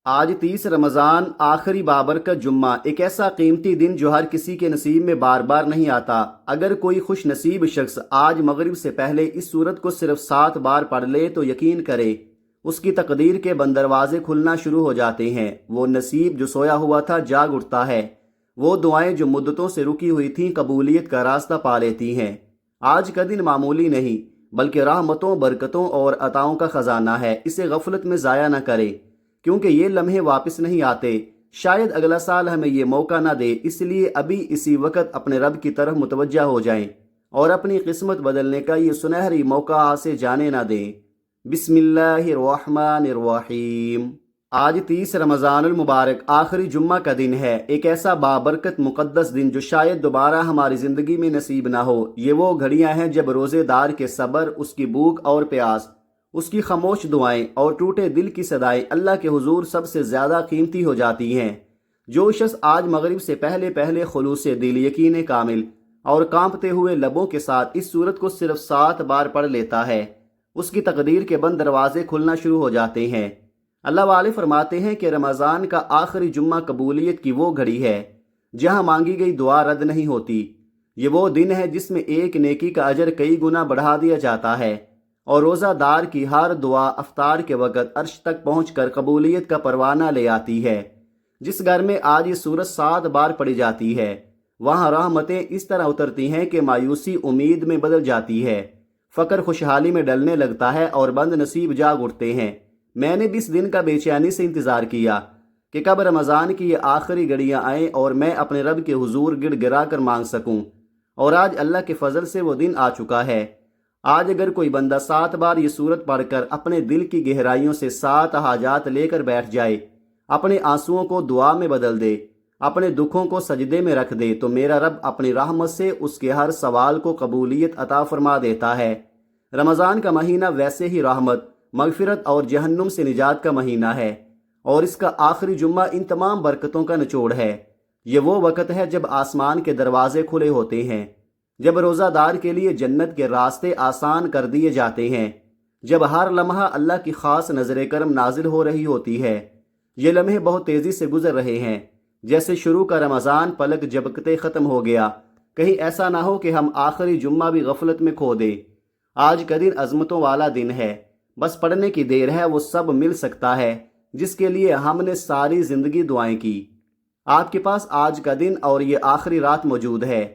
آج 30 رمضان آخری بابرکت جمعہ، ایک ایسا قیمتی دن جو ہر کسی کے نصیب میں بار بار نہیں آتا۔ اگر کوئی خوش نصیب شخص آج مغرب سے پہلے اس سورت کو صرف 7 بار پڑھ لے تو یقین کرے اس کی تقدیر کے بند دروازے کھلنا شروع ہو جاتے ہیں۔ وہ نصیب جو سویا ہوا تھا جاگ اٹھتا ہے، وہ دعائیں جو مدتوں سے رکی ہوئی تھیں قبولیت کا راستہ پا لیتی ہیں۔ آج کا دن معمولی نہیں بلکہ رحمتوں، برکتوں اور عطاؤں کا خزانہ ہے۔ اسے غفلت میں ضائع نہ کرے، کیونکہ یہ لمحے واپس نہیں آتے۔ شاید اگلا سال ہمیں یہ موقع نہ دے، اس لیے ابھی اسی وقت اپنے رب کی طرف متوجہ ہو جائیں اور اپنی قسمت بدلنے کا یہ سنہری موقع ہاتھ سے جانے نہ دیں۔ بسم اللہ الرحمن الرحیم۔ آج 30 رمضان المبارک آخری جمعہ کا دن ہے، ایک ایسا بابرکت مقدس دن جو شاید دوبارہ ہماری زندگی میں نصیب نہ ہو۔ یہ وہ گھڑیاں ہیں جب روزے دار کے صبر، اس کی بھوک اور پیاس، اس کی خاموش دعائیں اور ٹوٹے دل کی صدائیں اللہ کے حضور سب سے زیادہ قیمتی ہو جاتی ہیں۔ جو شخص آج مغرب سے پہلے خلوص دل، یقین کامل اور کانپتے ہوئے لبوں کے ساتھ اس سورت کو صرف 7 بار پڑھ لیتا ہے، اس کی تقدیر کے بند دروازے کھلنا شروع ہو جاتے ہیں۔ اللہ والے فرماتے ہیں کہ رمضان کا آخری جمعہ قبولیت کی وہ گھڑی ہے جہاں مانگی گئی دعا رد نہیں ہوتی۔ یہ وہ دن ہے جس میں ایک نیکی کا اجر کئی گنا بڑھا دیا جاتا ہے، اور روزہ دار کی ہر دعا افطار کے وقت عرش تک پہنچ کر قبولیت کا پروانہ لے آتی ہے۔ جس گھر میں آج یہ سورت 7 بار پڑھی جاتی ہے، وہاں رحمتیں اس طرح اترتی ہیں کہ مایوسی امید میں بدل جاتی ہے، فقر خوشحالی میں ڈلنے لگتا ہے اور بند نصیب جاگ اٹھتے ہیں۔ میں نے بھی اس دن کا بے چینی سے انتظار کیا کہ کب رمضان کی یہ آخری گھڑیاں آئیں اور میں اپنے رب کے حضور گڑ گڑا کر مانگ سکوں، اور آج اللہ کے فضل سے وہ دن آ چکا ہے۔ آج اگر کوئی بندہ 7 بار یہ سورت پڑھ کر اپنے دل کی گہرائیوں سے 7 حاجات لے کر بیٹھ جائے، اپنے آنسوؤں کو دعا میں بدل دے، اپنے دکھوں کو سجدے میں رکھ دے، تو میرا رب اپنی رحمت سے اس کے ہر سوال کو قبولیت عطا فرما دیتا ہے۔ رمضان کا مہینہ ویسے ہی رحمت، مغفرت اور جہنم سے نجات کا مہینہ ہے، اور اس کا آخری جمعہ ان تمام برکتوں کا نچوڑ ہے۔ یہ وہ وقت ہے جب آسمان کے دروازے کھلے ہوتے ہیں، جب روزہ دار کے لیے جنت کے راستے آسان کر دیے جاتے ہیں، جب ہر لمحہ اللہ کی خاص نظر کرم نازل ہو رہی ہوتی ہے۔ یہ لمحے بہت تیزی سے گزر رہے ہیں، جیسے شروع کا رمضان پلک جھپکتے ختم ہو گیا۔ کہیں ایسا نہ ہو کہ ہم آخری جمعہ بھی غفلت میں کھو دیں۔ آج کا دن عظمتوں والا دن ہے، بس پڑھنے کی دیر ہے، وہ سب مل سکتا ہے جس کے لیے ہم نے ساری زندگی دعائیں کی۔ آپ کے پاس آج کا دن اور یہ آخری رات موجود ہے،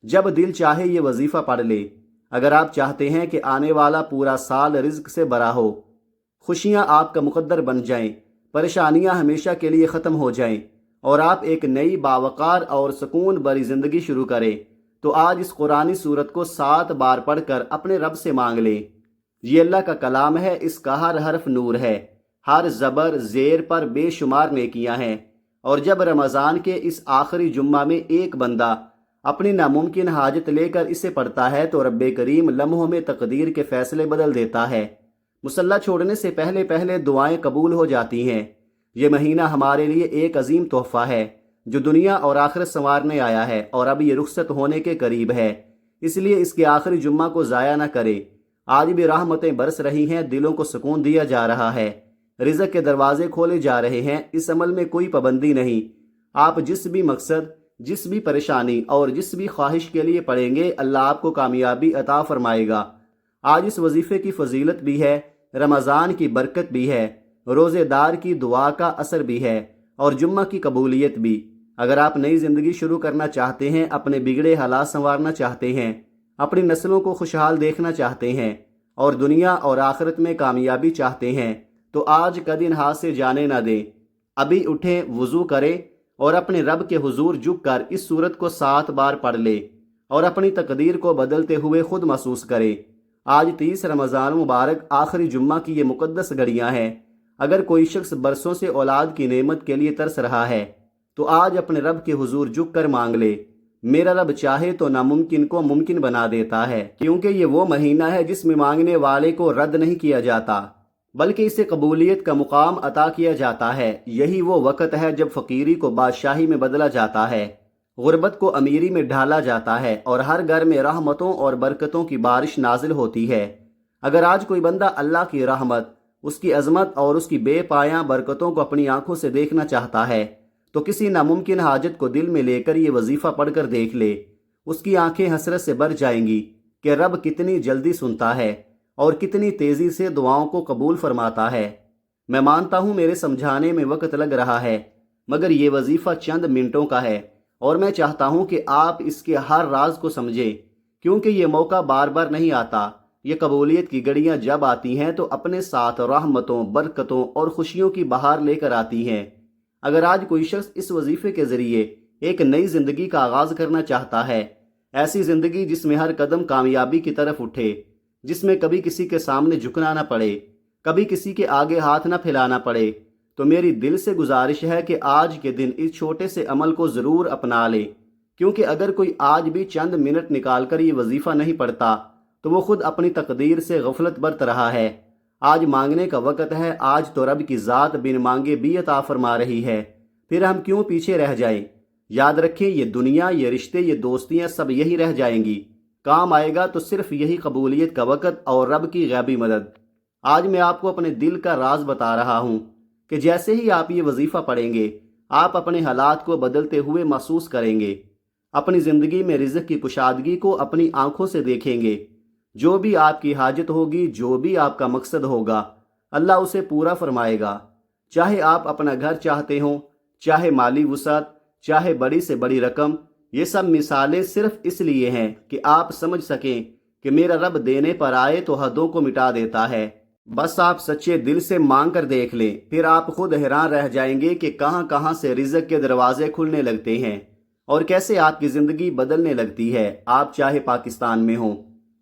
جب دل چاہے یہ وظیفہ پڑھ لے۔ اگر آپ چاہتے ہیں کہ آنے والا پورا سال رزق سے بھرا ہو، خوشیاں آپ کا مقدر بن جائیں، پریشانیاں ہمیشہ کے لیے ختم ہو جائیں، اور آپ ایک نئی باوقار اور سکون بھری زندگی شروع کریں، تو آج اس قرآنی سورت کو 7 بار پڑھ کر اپنے رب سے مانگ لیں۔ یہ اللہ کا کلام ہے، اس کا ہر حرف نور ہے، ہر زبر زیر پر بے شمار نیکیاں ہیں۔ اور جب رمضان کے اس آخری جمعہ میں ایک بندہ اپنی ناممکن حاجت لے کر اسے پڑھتا ہے تو رب کریم لمحوں میں تقدیر کے فیصلے بدل دیتا ہے۔ مصلی چھوڑنے سے پہلے دعائیں قبول ہو جاتی ہیں۔ یہ مہینہ ہمارے لیے ایک عظیم تحفہ ہے جو دنیا اور آخرت سنوارنے آیا ہے، اور اب یہ رخصت ہونے کے قریب ہے، اس لیے اس کے آخری جمعہ کو ضائع نہ کرے۔ آج بھی رحمتیں برس رہی ہیں، دلوں کو سکون دیا جا رہا ہے، رزق کے دروازے کھولے جا رہے ہیں۔ اس عمل میں کوئی پابندی نہیں، آپ جس بھی مقصد، جس بھی پریشانی اور جس بھی خواہش کے لیے پڑھیں گے، اللہ آپ کو کامیابی عطا فرمائے گا۔ آج اس وظیفے کی فضیلت بھی ہے، رمضان کی برکت بھی ہے، روزے دار کی دعا کا اثر بھی ہے، اور جمعہ کی قبولیت بھی۔ اگر آپ نئی زندگی شروع کرنا چاہتے ہیں، اپنے بگڑے حالات سنوارنا چاہتے ہیں، اپنی نسلوں کو خوشحال دیکھنا چاہتے ہیں، اور دنیا اور آخرت میں کامیابی چاہتے ہیں، تو آج کا دن ہاتھ سے جانے نہ دیں۔ ابھی اٹھیں، وضو کریں اور اپنے رب کے حضور جھک کر اس سورت کو 7 بار پڑھ لے، اور اپنی تقدیر کو بدلتے ہوئے خود محسوس کرے۔ آج 30 رمضان مبارک آخری جمعہ کی یہ مقدس گھڑیاں ہیں۔ اگر کوئی شخص برسوں سے اولاد کی نعمت کے لیے ترس رہا ہے تو آج اپنے رب کے حضور جھک کر مانگ لے۔ میرا رب چاہے تو ناممکن کو ممکن بنا دیتا ہے، کیونکہ یہ وہ مہینہ ہے جس میں مانگنے والے کو رد نہیں کیا جاتا بلکہ اسے قبولیت کا مقام عطا کیا جاتا ہے۔ یہی وہ وقت ہے جب فقیری کو بادشاہی میں بدلا جاتا ہے، غربت کو امیری میں ڈھالا جاتا ہے، اور ہر گھر میں رحمتوں اور برکتوں کی بارش نازل ہوتی ہے۔ اگر آج کوئی بندہ اللہ کی رحمت، اس کی عظمت اور اس کی بے پایاں برکتوں کو اپنی آنکھوں سے دیکھنا چاہتا ہے تو کسی ناممکن حاجت کو دل میں لے کر یہ وظیفہ پڑھ کر دیکھ لے۔ اس کی آنکھیں حسرت سے بھر جائیں گی کہ رب کتنی جلدی سنتا ہے اور کتنی تیزی سے دعاؤں کو قبول فرماتا ہے۔ میں مانتا ہوں میرے سمجھانے میں وقت لگ رہا ہے، مگر یہ وظیفہ چند منٹوں کا ہے اور میں چاہتا ہوں کہ آپ اس کے ہر راز کو سمجھیں، کیونکہ یہ موقع بار بار نہیں آتا۔ یہ قبولیت کی گھڑیاں جب آتی ہیں تو اپنے ساتھ رحمتوں، برکتوں اور خوشیوں کی بہار لے کر آتی ہیں۔ اگر آج کوئی شخص اس وظیفے کے ذریعے ایک نئی زندگی کا آغاز کرنا چاہتا ہے، ایسی زندگی جس میں ہر قدم کامیابی کی طرف اٹھے، جس میں کبھی کسی کے سامنے جھکنا نہ پڑے، کبھی کسی کے آگے ہاتھ نہ پھیلانا پڑے، تو میری دل سے گزارش ہے کہ آج کے دن اس چھوٹے سے عمل کو ضرور اپنا لے، کیونکہ اگر کوئی آج بھی چند منٹ نکال کر یہ وظیفہ نہیں پڑھتا تو وہ خود اپنی تقدیر سے غفلت برت رہا ہے۔ آج مانگنے کا وقت ہے، آج تو رب کی ذات بن مانگے بھی عطا فرما رہی ہے، پھر ہم کیوں پیچھے رہ جائیں؟ یاد رکھیں، یہ دنیا، یہ رشتے، یہ دوستیاں سب یہی رہ جائیں گی، کام آئے گا تو صرف یہی قبولیت کا وقت اور رب کی غیبی مدد۔ آج میں آپ کو اپنے دل کا راز بتا رہا ہوں کہ جیسے ہی آپ یہ وظیفہ پڑھیں گے، آپ اپنے حالات کو بدلتے ہوئے محسوس کریں گے، اپنی زندگی میں رزق کی کشادگی کو اپنی آنکھوں سے دیکھیں گے۔ جو بھی آپ کی حاجت ہوگی، جو بھی آپ کا مقصد ہوگا، اللہ اسے پورا فرمائے گا۔ چاہے آپ اپنا گھر چاہتے ہوں، چاہے مالی وسعت، چاہے بڑی سے بڑی رقم، یہ سب مثالیں صرف اس لیے ہیں کہ آپ سمجھ سکیں کہ میرا رب دینے پر آئے تو حدوں کو مٹا دیتا ہے۔ بس آپ سچے دل سے مانگ کر دیکھ لیں، پھر آپ خود حیران رہ جائیں گے کہ کہاں کہاں سے رزق کے دروازے کھلنے لگتے ہیں اور کیسے آپ کی زندگی بدلنے لگتی ہے۔ آپ چاہے پاکستان میں ہوں،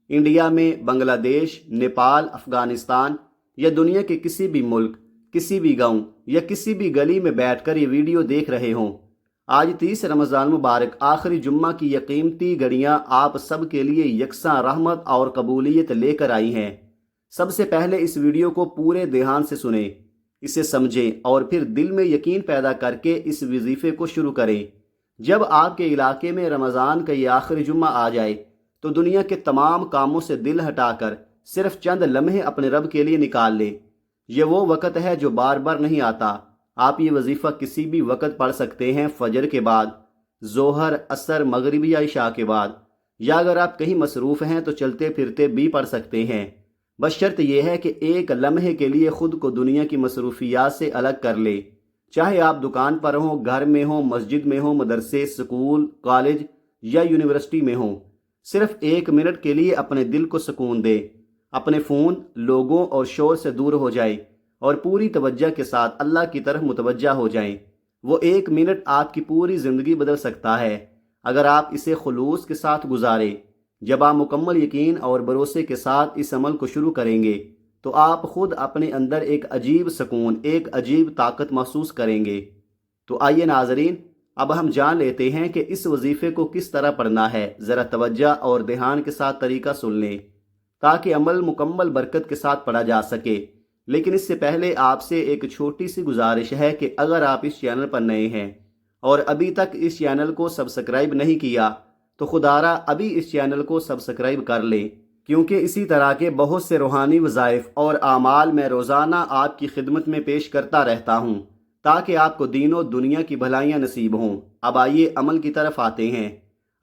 انڈیا میں، بنگلہ دیش، نیپال، افغانستان یا دنیا کے کسی بھی ملک، کسی بھی گاؤں یا کسی بھی گلی میں بیٹھ کر یہ ویڈیو دیکھ رہے ہوں، آج 30 رمضان مبارک آخری جمعہ کی یہ قیمتی گھڑیاں آپ سب کے لیے یکساں رحمت اور قبولیت لے کر آئی ہیں۔ سب سے پہلے اس ویڈیو کو پورے دھیان سے سنیں، اسے سمجھیں اور پھر دل میں یقین پیدا کر کے اس وظیفے کو شروع کریں۔ جب آپ کے علاقے میں رمضان کا یہ آخری جمعہ آ جائے تو دنیا کے تمام کاموں سے دل ہٹا کر صرف چند لمحے اپنے رب کے لیے نکال لیں۔ یہ وہ وقت ہے جو بار بار نہیں آتا۔ آپ یہ وظیفہ کسی بھی وقت پڑھ سکتے ہیں، فجر کے بعد، ظہر، عصر، مغرب یا عشاء کے بعد، یا اگر آپ کہیں مصروف ہیں تو چلتے پھرتے بھی پڑھ سکتے ہیں۔ بس شرط یہ ہے کہ ایک لمحے کے لیے خود کو دنیا کی مصروفیات سے الگ کر لے، چاہے آپ دکان پر ہوں، گھر میں ہوں، مسجد میں ہوں، مدرسے، سکول، کالج یا یونیورسٹی میں ہوں۔ صرف ایک منٹ کے لیے اپنے دل کو سکون دے، اپنے فون، لوگوں اور شور سے دور ہو جائیں اور پوری توجہ کے ساتھ اللہ کی طرف متوجہ ہو جائیں۔ وہ ایک منٹ آپ کی پوری زندگی بدل سکتا ہے اگر آپ اسے خلوص کے ساتھ گزاریں۔ جب آپ مکمل یقین اور بھروسے کے ساتھ اس عمل کو شروع کریں گے تو آپ خود اپنے اندر ایک عجیب سکون، ایک عجیب طاقت محسوس کریں گے۔ تو آئیے ناظرین، اب ہم جان لیتے ہیں کہ اس وظیفے کو کس طرح پڑھنا ہے۔ ذرا توجہ اور دھیان کے ساتھ طریقہ سن لیں تاکہ عمل مکمل برکت کے ساتھ پڑھا جا سکے۔ لیکن اس سے پہلے آپ سے ایک چھوٹی سی گزارش ہے کہ اگر آپ اس چینل پر نئے ہیں اور ابھی تک اس چینل کو سبسکرائب نہیں کیا تو خدارا ابھی اس چینل کو سبسکرائب کر لیں، کیونکہ اسی طرح کے بہت سے روحانی وظائف اور اعمال میں روزانہ آپ کی خدمت میں پیش کرتا رہتا ہوں تاکہ آپ کو دین و دنیا کی بھلائیاں نصیب ہوں۔ اب آئیے عمل کی طرف آتے ہیں۔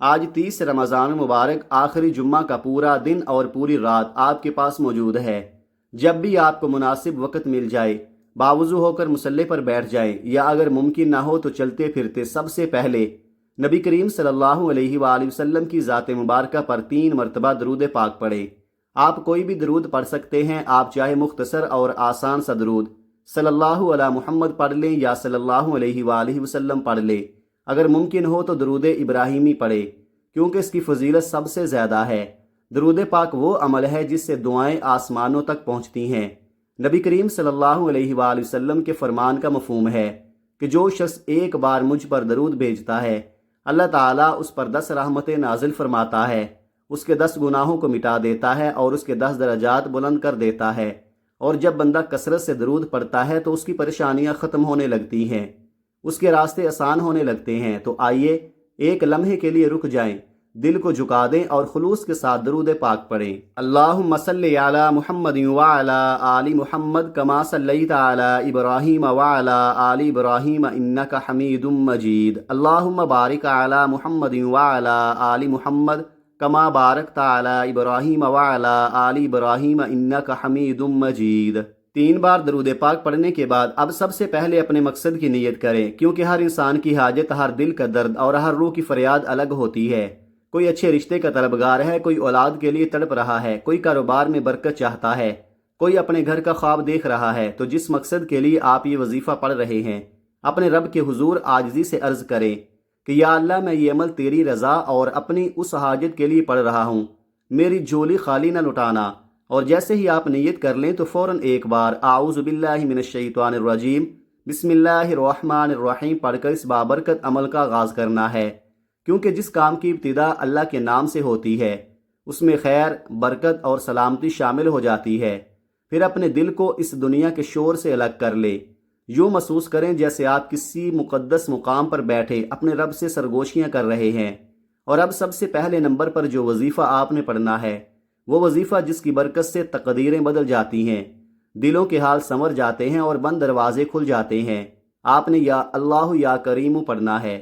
آج 30 رمضان مبارک آخری جمعہ کا پورا دن اور پوری رات آپ کے پاس موجود ہے۔ جب بھی آپ کو مناسب وقت مل جائے، باوضو ہو کر مصلی پر بیٹھ جائیں، یا اگر ممکن نہ ہو تو چلتے پھرتے سب سے پہلے نبی کریم صلی اللہ علیہ وآلہ وسلم کی ذات مبارکہ پر 3 مرتبہ درود پاک پڑھیں۔ آپ کوئی بھی درود پڑھ سکتے ہیں، آپ چاہے مختصر اور آسان سا درود صلی اللہ علی محمد پڑھ لیں یا صلی اللہ علیہ وآلہ وسلم پڑھ لیں۔ اگر ممکن ہو تو درود ابراہیمی پڑھیں، کیونکہ اس کی فضیلت سب سے زیادہ ہے۔ درود پاک وہ عمل ہے جس سے دعائیں آسمانوں تک پہنچتی ہیں۔ نبی کریم صلی اللہ علیہ وآلہ وسلم کے فرمان کا مفہوم ہے کہ جو شخص ایک بار مجھ پر درود بھیجتا ہے، اللہ تعالیٰ اس پر 10 رحمتیں نازل فرماتا ہے، اس کے 10 گناہوں کو مٹا دیتا ہے اور اس کے 10 درجات بلند کر دیتا ہے۔ اور جب بندہ کثرت سے درود پڑھتا ہے تو اس کی پریشانیاں ختم ہونے لگتی ہیں، اس کے راستے آسان ہونے لگتے ہیں۔ تو آئیے ایک لمحے کے لیے رک جائیں، دل کو جھکا دیں اور خلوص کے ساتھ درود پاک پڑھیں۔ اللہم صلی علی محمد وعلی آل محمد کما صلیت علی ابراہیم وعلی آل ابراہیم انک حمید مجید۔ اللہم بارک علی محمد وعلی آل محمد کما بارکت علی ابراہیم وعلی آل ابراہیم انک حمید مجید۔ 3 بار درود پاک پڑھنے کے بعد اب سب سے پہلے اپنے مقصد کی نیت کریں، کیونکہ ہر انسان کی حاجت، ہر دل کا درد اور ہر روح کی فریاد الگ ہوتی ہے۔ کوئی اچھے رشتے کا طلبگار ہے، کوئی اولاد کے لیے تڑپ رہا ہے، کوئی کاروبار میں برکت چاہتا ہے، کوئی اپنے گھر کا خواب دیکھ رہا ہے۔ تو جس مقصد کے لیے آپ یہ وظیفہ پڑھ رہے ہیں، اپنے رب کے حضور عاجزی سے عرض کریں کہ یا اللہ، میں یہ عمل تیری رضا اور اپنی اس حاجت کے لیے پڑھ رہا ہوں، میری جھولی خالی نہ لٹانا۔ اور جیسے ہی آپ نیت کر لیں تو فوراً ایک بار اعوذ باللہ من الشیطان الرجیم بسم اللہ الرحمن الرحیم پڑھ کر اس بابرکت عمل کا آغاز کرنا ہے، کیونکہ جس کام کی ابتدا اللہ کے نام سے ہوتی ہے اس میں خیر، برکت اور سلامتی شامل ہو جاتی ہے۔ پھر اپنے دل کو اس دنیا کے شور سے الگ کر لے، یوں محسوس کریں جیسے آپ کسی مقدس مقام پر بیٹھے اپنے رب سے سرگوشیاں کر رہے ہیں۔ اور اب سب سے پہلے نمبر پر جو وظیفہ آپ نے پڑھنا ہے، وہ وظیفہ جس کی برکت سے تقدیریں بدل جاتی ہیں، دلوں کے حال سنور جاتے ہیں اور بند دروازے کھل جاتے ہیں۔ آپ نے یا اللہ یا کریم پڑھنا ہے،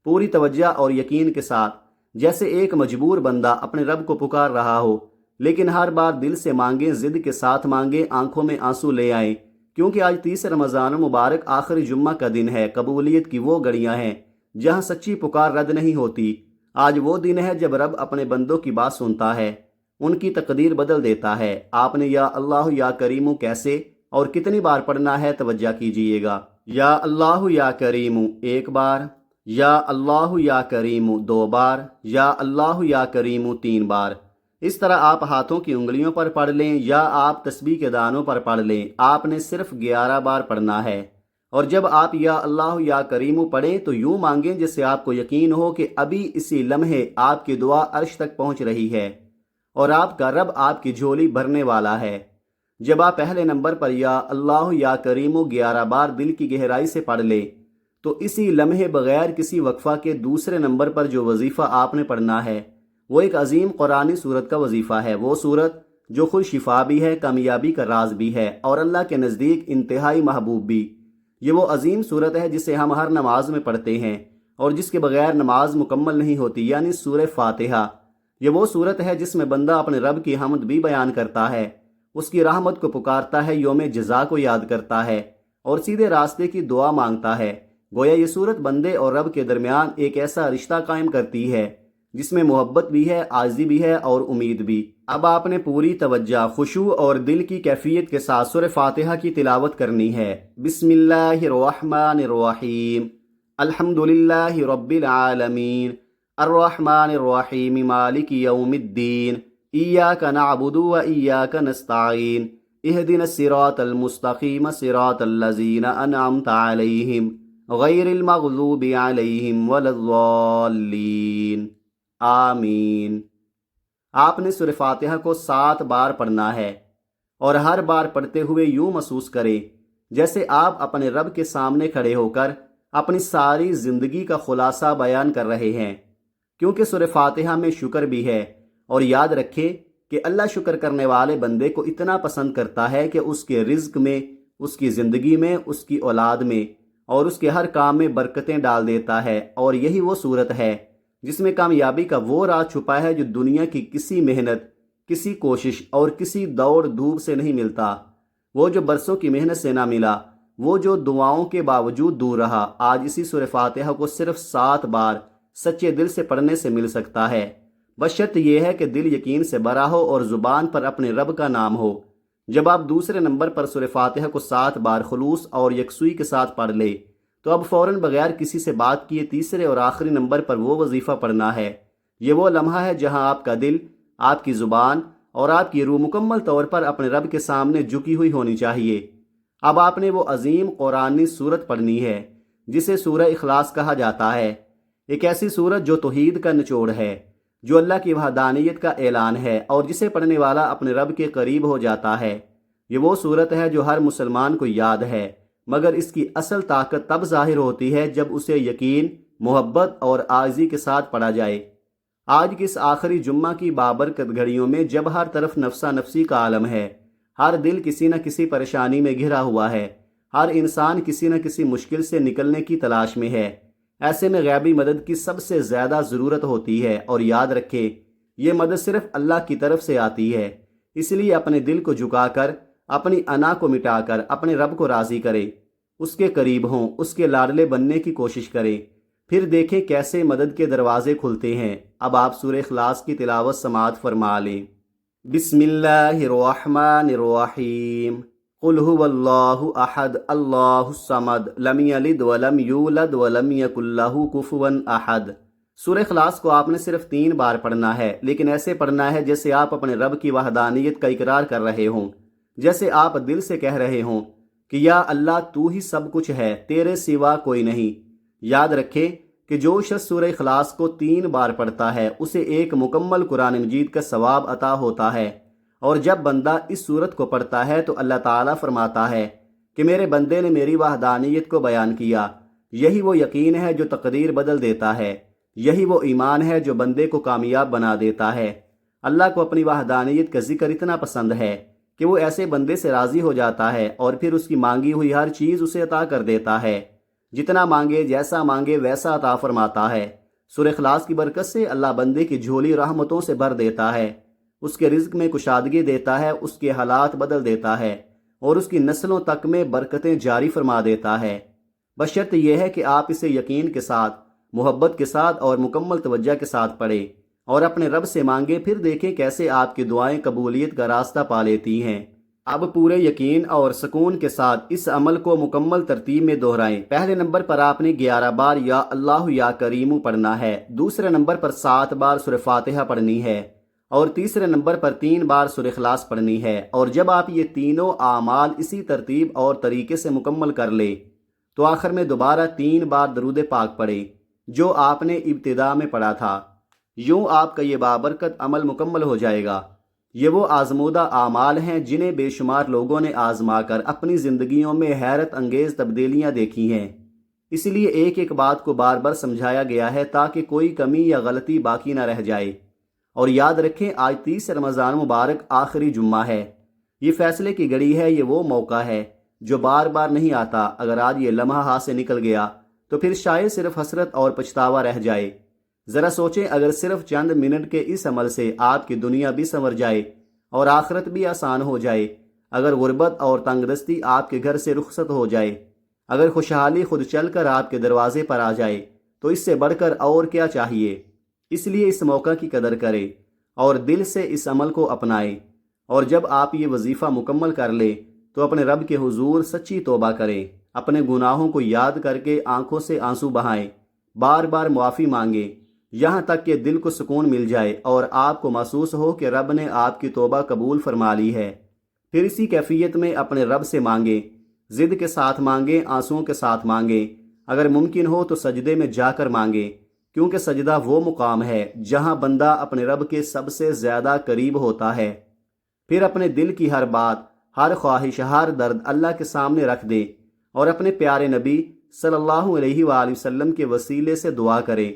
پوری توجہ اور یقین کے ساتھ، جیسے ایک مجبور بندہ اپنے رب کو پکار رہا ہو، لیکن ہر بار دل سے مانگیں، ضد کے ساتھ مانگیں، آنکھوں میں آنسو لے آئیں، کیونکہ آج 30 رمضان مبارک آخری جمعہ کا دن ہے۔ قبولیت کی وہ گھڑیاں ہیں جہاں سچی پکار رد نہیں ہوتی۔ آج وہ دن ہے جب رب اپنے بندوں کی بات سنتا ہے، ان کی تقدیر بدل دیتا ہے۔ آپ نے یا اللہ یا کریم کیسے اور کتنی بار پڑھنا ہے، توجہ کیجئے گا۔ یا اللہ یا کریم 1 بار، یا اللہ یا کریم 2 بار، یا اللہ یا کریم 3 بار۔ اس طرح آپ ہاتھوں کی انگلیوں پر پڑھ لیں یا آپ تسبیح کے دانوں پر پڑھ لیں، آپ نے صرف 11 بار پڑھنا ہے۔ اور جب آپ یا اللہ یا کریم پڑھیں تو یوں مانگیں جس سے آپ کو یقین ہو کہ ابھی اسی لمحے آپ کی دعا عرش تک پہنچ رہی ہے اور آپ کا رب آپ کی جھولی بھرنے والا ہے۔ جب آپ پہلے نمبر پر یا اللہ یا کریم 11 بار دل کی گہرائی سے پڑھ لیں تو اسی لمحے بغیر کسی وقفہ کے دوسرے نمبر پر جو وظیفہ آپ نے پڑھنا ہے وہ ایک عظیم قرآنی صورت کا وظیفہ ہے، وہ صورت جو خود شفا بھی ہے، کامیابی کا راز بھی ہے اور اللہ کے نزدیک انتہائی محبوب بھی۔ یہ وہ عظیم صورت ہے جسے ہم ہر نماز میں پڑھتے ہیں اور جس کے بغیر نماز مکمل نہیں ہوتی، یعنی سورہ فاتحہ۔ یہ وہ صورت ہے جس میں بندہ اپنے رب کی حمد بھی بیان کرتا ہے، اس کی رحمت کو پکارتا ہے، یوم جزا کو یاد کرتا ہے اور سیدھے راستے کی دعا مانگتا ہے۔ گویا یہ صورت بندے اور رب کے درمیان ایک ایسا رشتہ قائم کرتی ہے جس میں محبت بھی ہے، عاجزی بھی ہے اور امید بھی۔ اب آپ نے پوری توجہ، خشوع اور دل کی کیفیت کے ساتھ سورہ فاتحہ کی تلاوت کرنی ہے۔ بسم اللہ الرحمن الرحیم، الحمدللہ رب العالمین، الرحمن الرحیم، مالک یوم الدین، ایاک نعبد و ایاک نستعین، اہدنا الصراط المستقیم، صراط الذین انعمت علیہم غیر المغضوب علیہم ولا الضالین، آمین۔ آپ نے سورہ فاتحہ کو 7 بار پڑھنا ہے اور ہر بار پڑھتے ہوئے یوں محسوس کریں جیسے آپ اپنے رب کے سامنے کھڑے ہو کر اپنی ساری زندگی کا خلاصہ بیان کر رہے ہیں، کیونکہ سورہ فاتحہ میں شکر بھی ہے۔ اور یاد رکھیں کہ اللہ شکر کرنے والے بندے کو اتنا پسند کرتا ہے کہ اس کے رزق میں، اس کی زندگی میں، اس کی اولاد میں اور اس کے ہر کام میں برکتیں ڈال دیتا ہے۔ اور یہی وہ صورت ہے جس میں کامیابی کا وہ راز چھپا ہے جو دنیا کی کسی محنت، کسی کوشش اور کسی دوڑ دھوپ سے نہیں ملتا۔ وہ جو برسوں کی محنت سے نہ ملا، وہ جو دعاؤں کے باوجود دور رہا، آج اسی سورہ فاتحہ کو صرف 7 بار سچے دل سے پڑھنے سے مل سکتا ہے۔ بس شرط یہ ہے کہ دل یقین سے بھرا ہو اور زبان پر اپنے رب کا نام ہو۔ جب آپ دوسرے نمبر پر سورہ فاتحہ کو 7 بار خلوص اور یکسوئی کے ساتھ پڑھ لے تو اب فوراً بغیر کسی سے بات کیے تیسرے اور آخری نمبر پر وہ وظیفہ پڑھنا ہے۔ یہ وہ لمحہ ہے جہاں آپ کا دل، آپ کی زبان اور آپ کی روح مکمل طور پر اپنے رب کے سامنے جھکی ہوئی ہونی چاہیے۔ اب آپ نے وہ عظیم قرآنی صورت پڑھنی ہے جسے سورہ اخلاص کہا جاتا ہے، ایک ایسی صورت جو توحید کا نچوڑ ہے، جو اللہ کی وحدانیت کا اعلان ہے اور جسے پڑھنے والا اپنے رب کے قریب ہو جاتا ہے۔ یہ وہ صورت ہے جو ہر مسلمان کو یاد ہے، مگر اس کی اصل طاقت تب ظاہر ہوتی ہے جب اسے یقین، محبت اور عاجزی کے ساتھ پڑھا جائے۔ آج کی اس آخری جمعہ کی بابرکت گھڑیوں میں جب ہر طرف نفسا نفسی کا عالم ہے، ہر دل کسی نہ کسی پریشانی میں گھرا ہوا ہے، ہر انسان کسی نہ کسی مشکل سے نکلنے کی تلاش میں ہے، ایسے میں غیبی مدد کی سب سے زیادہ ضرورت ہوتی ہے۔ اور یاد رکھے، یہ مدد صرف اللہ کی طرف سے آتی ہے۔ اس لیے اپنے دل کو جھکا کر، اپنی انا کو مٹا کر اپنے رب کو راضی کرے، اس کے قریب ہوں، اس کے لاڈلے بننے کی کوشش کریں، پھر دیکھیں کیسے مدد کے دروازے کھلتے ہیں۔ اب آپ سورہ اخلاص کی تلاوت سماعت فرما لیں۔ بسم اللہ الرحمن الرحیم۔ قل هو اللہ احد اللہ الصمد لم یلد ولم یولد ولم یکن لہ کفوا احد۔ سورہ اخلاص کو آپ نے صرف 3 بار پڑھنا ہے، لیکن ایسے پڑھنا ہے جیسے آپ اپنے رب کی وحدانیت کا اقرار کر رہے ہوں، جیسے آپ دل سے کہہ رہے ہوں کہ یا اللہ تو ہی سب کچھ ہے، تیرے سوا کوئی نہیں۔ یاد رکھیں کہ جو شخص سورہ اخلاص کو 3 بار پڑھتا ہے اسے ایک مکمل قرآن مجید کا ثواب عطا ہوتا ہے۔ اور جب بندہ اس سورت کو پڑھتا ہے تو اللہ تعالیٰ فرماتا ہے کہ میرے بندے نے میری وحدانیت کو بیان کیا۔ یہی وہ یقین ہے جو تقدیر بدل دیتا ہے، یہی وہ ایمان ہے جو بندے کو کامیاب بنا دیتا ہے۔ اللہ کو اپنی وحدانیت کا ذکر اتنا پسند ہے کہ وہ ایسے بندے سے راضی ہو جاتا ہے اور پھر اس کی مانگی ہوئی ہر چیز اسے عطا کر دیتا ہے۔ جتنا مانگے، جیسا مانگے ویسا عطا فرماتا ہے۔ سورہ اخلاص کی برکت سے اللہ بندے کی جھولی رحمتوں سے بھر دیتا ہے، اس کے رزق میں کشادگی دیتا ہے، اس کے حالات بدل دیتا ہے اور اس کی نسلوں تک میں برکتیں جاری فرما دیتا ہے۔ بشرط یہ ہے کہ آپ اسے یقین کے ساتھ، محبت کے ساتھ اور مکمل توجہ کے ساتھ پڑھیں اور اپنے رب سے مانگیں، پھر دیکھیں کیسے آپ کی دعائیں قبولیت کا راستہ پا لیتی ہیں۔ اب پورے یقین اور سکون کے ساتھ اس عمل کو مکمل ترتیب میں دہرائیں۔ پہلے نمبر پر آپ نے 11 بار یا اللہ یا کریم پڑھنا ہے، دوسرے نمبر پر 7 بار سورہ فاتحہ پڑھنی ہے اور تیسرے نمبر پر 3 بار سورہ اخلاص پڑھنی ہے۔ اور جب آپ یہ تینوں اعمال اسی ترتیب اور طریقے سے مکمل کر لیں تو آخر میں دوبارہ 3 بار درود پاک پڑھیں جو آپ نے ابتدا میں پڑھا تھا۔ یوں آپ کا یہ بابرکت عمل مکمل ہو جائے گا۔ یہ وہ آزمودہ اعمال ہیں جنہیں بے شمار لوگوں نے آزما کر اپنی زندگیوں میں حیرت انگیز تبدیلیاں دیکھی ہیں۔ اس لیے ایک ایک بات کو بار بار سمجھایا گیا ہے تاکہ کوئی کمی یا غلطی باقی نہ رہ جائے۔ اور یاد رکھیں، آج 30 رمضان مبارک آخری جمعہ ہے۔ یہ فیصلے کی گھڑی ہے، یہ وہ موقع ہے جو بار بار نہیں آتا۔ اگر آج یہ لمحہ ہاتھ سے نکل گیا تو پھر شاید صرف حسرت اور پچھتاوا رہ جائے۔ ذرا سوچیں، اگر صرف چند منٹ کے اس عمل سے آپ کی دنیا بھی سنور جائے اور آخرت بھی آسان ہو جائے، اگر غربت اور تنگ دستی آپ کے گھر سے رخصت ہو جائے، اگر خوشحالی خود چل کر آپ کے دروازے پر آ جائے، تو اس سے بڑھ کر اور کیا چاہیے؟ اس لیے اس موقع کی قدر کریں اور دل سے اس عمل کو اپنائیں۔ اور جب آپ یہ وظیفہ مکمل کر لیں تو اپنے رب کے حضور سچی توبہ کریں، اپنے گناہوں کو یاد کر کے آنکھوں سے آنسو بہائیں، بار بار معافی مانگیں، یہاں تک کہ دل کو سکون مل جائے اور آپ کو محسوس ہو کہ رب نے آپ کی توبہ قبول فرما لی ہے۔ پھر اسی کیفیت میں اپنے رب سے مانگیں، ضد کے ساتھ مانگیں، آنسوؤں کے ساتھ مانگیں، اگر ممکن ہو تو سجدے میں جا کر مانگیں، کیونکہ سجدہ وہ مقام ہے جہاں بندہ اپنے رب کے سب سے زیادہ قریب ہوتا ہے۔ پھر اپنے دل کی ہر بات، ہر خواہش، ہر درد اللہ کے سامنے رکھ دیں اور اپنے پیارے نبی صلی اللہ علیہ وآلہ وسلم کے وسیلے سے دعا کریں۔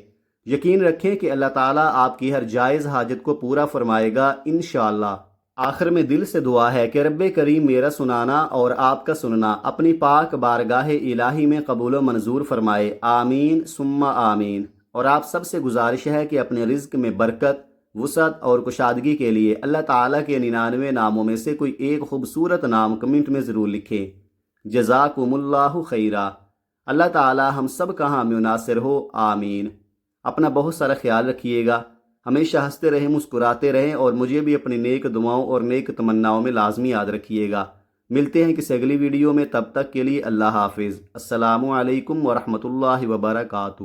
یقین رکھیں کہ اللہ تعالیٰ آپ کی ہر جائز حاجت کو پورا فرمائے گا انشاءاللہ۔ آخر میں دل سے دعا ہے کہ رب کریم میرا سنانا اور آپ کا سننا اپنی پاک بارگاہ الہی میں قبول و منظور فرمائے، آمین ثم آمین۔ اور آپ سب سے گزارش ہے کہ اپنے رزق میں برکت، وسعت اور کشادگی کے لیے اللہ تعالیٰ کے 99 ناموں میں سے کوئی ایک خوبصورت نام کمنٹ میں ضرور لکھیں۔ جزاکم اللہ خیرا۔ اللہ تعالیٰ ہم سب کا حامی و ناصر ہو، آمین۔ اپنا بہت سارا خیال رکھیے گا، ہمیشہ ہنستے رہیں، مسکراتے رہیں اور مجھے بھی اپنی نیک دعاؤں اور نیک تمناؤں میں لازمی یاد رکھیے گا۔ ملتے ہیں کسی اگلی ویڈیو میں، تب تک کے لیے اللہ حافظ۔ السلام علیکم ورحمۃ اللہ وبرکاتہ۔